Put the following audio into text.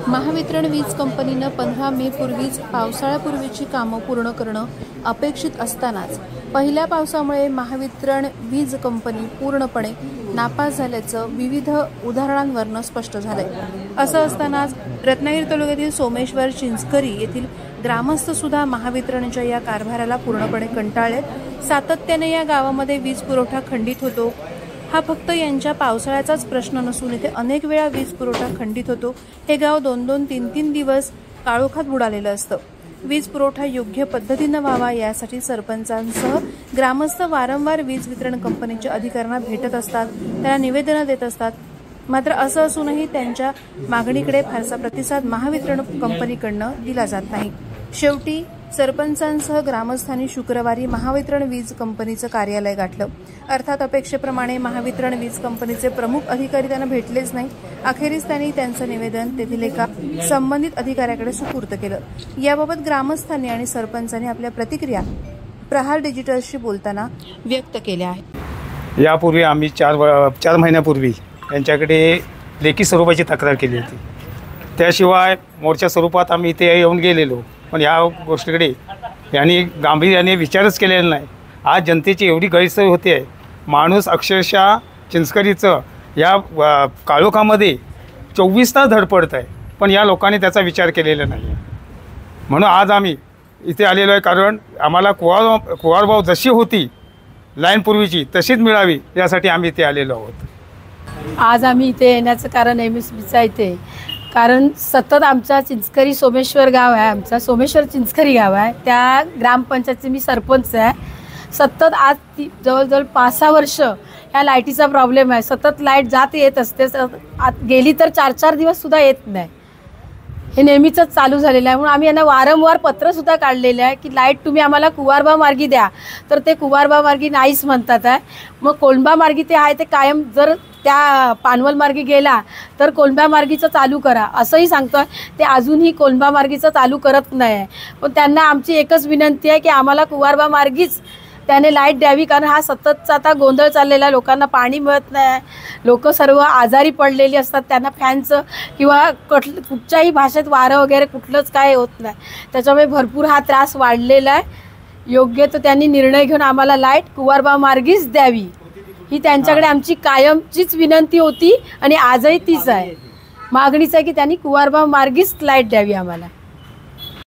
महावितरण वीज कंपनीनं 15 मे पूर्वीच पावसाळ्यापूर्वीची कामं पूर्ण करणं अपेक्षित असतानाच पहिल्या पावसामुळे महावितरण वीज कंपनी पूर्णपणे नापास झाल्याचं विविध उदाहरणांवरून स्पष्ट झालंय। असं असतानाच रत्नागिरी तालुक्यातील सोमेश्वर चिंचकरी येथील ग्रामस्थ सुद्धा महावितरणच्या या कारभाराला पूर्णपणे कंटाळलेत। सातत्याने या गावामध्ये वीज पुरवठा खंडित होतो। हा फक्त यांच्या पावसाळ्याचाच प्रश्न नसून इथे अनेक वेळा वीज पुरवठा खंडित होतो। हे गाव 2-2, 3-3 दिवस काळोखात बुडालेलं असतं। वीज पुरवठा योग्य पद्धतीने व्हावा यासाठी सरपंचांसह ग्रामस्थ वारंवार वीज वितरण कंपनीच्या अधिकाऱ्यांना भेटत असतात, त्यांना निवेदनं देत असतात। मात्र असं असूनही त्यांच्या मागणीकडे फारसा प्रतिसाद महावितरण कंपनीकडनं दिला जात नाही। शेवटी सरपंचांसह ग्रामस्थांनी शुक्रवारी महावितरण वीज कंपनीचं कार्यालय गाठलं। अर्थात अपेक्षेप्रमाणे महावितरण वीज कंपनीचे प्रमुख अधिकारी त्यांना भेटलेच नाही। अखेरीस त्यांनी त्यांचं निवेदन तेथील एका संबंधित अधिकाऱ्याकडे सुपूर्द केलं। याबाबत ग्रामस्थांनी आणि सरपंचांनी आपल्या प्रतिक्रिया प्रहार डिजिटलशी बोलताना व्यक्त केल्या आहेत। यापूर्वी आम्ही 4 महिन्यापूर्वी यांच्याकडे लेखी स्वरूपाची तक्रार केली होती। त्याशिवाय मोर्चा स्वरूपात आम्ही इथे येऊन गेलेलो, पण या गोष्टीकडे यांनी गांभीर्याने विचारच केलेला नाही। आज जनतेची एवढी गैरसोय होते आहे, माणूस अक्षरशः चिंचकरीचं या काळोखामध्ये 24 तास धडपडत आहे, पण या लोकांनी त्याचा विचार केलेला नाही। म्हणून आज आम्ही इथे आलेलो आहे, कारण आम्हाला कुवारभाव जशी होती लाईन पूर्वीची तशीच मिळावी यासाठी आम्ही इथे आलेलो आहोत। आज आम्ही इथे येण्याचं कारण नेहमीच इथे कारण सतत आमचा चिंचकरी सोमेश्वर गाव आहे, आमचा सोमेश्वर चिंचकरी गाव आहे, त्या ग्रामपंचायतीचे मी सरपंच आहे। सतत आज जवळजवळ 5-6 वर्ष या लाईटीचा प्रॉब्लेम आहे। सतत लाईट जात येत असते, गेली तर 4-4 दिवस सुद्धा येत नाही। हे नेहमीच चालू झालेलं आहे। म्हणून आम्ही यांना वारंवार पत्रसुद्धा काढलेले आहे की लाईट तुम्ही आम्हाला कुवारबा मार्गी द्या, तर ते कुवारबा मार्गी नाहीच म्हणतात आहे। मग कोलंबा मार्गी ते आहे ते कायम, जर त्या पानवल मार्गी गेला तर कोलंबा मार्गीचं चालू करा असंही सांगतोय। ते अजूनही कोलंबा मार्गीचं चालू करत नाही आहे। पण त्यांना आमची एकच विनंती आहे की आम्हाला कुवारबा मार्गीच त्याने लाईट द्यावी, कारण हा सततचा आता गोंधळ चाललेला, लोकांना पाणी मिळत नाही, लोक सर्व आजारी पडलेली असतात, त्यांना फॅनचं किंवा कुठच्याही भाषेत वारं वगैरे कुठलंच काय होत नाही, त्याच्यामुळे भरपूर हा त्रास वाढलेला आहे। योग्य तो त्यांनी निर्णय घेऊन आम्हाला लाईट कुवारबा मार्गीच द्यावी ही त्यांच्याकडे आमची कायमचीच विनंती होती आणि आजही तीच आहे। मागणीच आहे की त्यांनी कुवारबा मार्गीच लाईट द्यावी आम्हाला।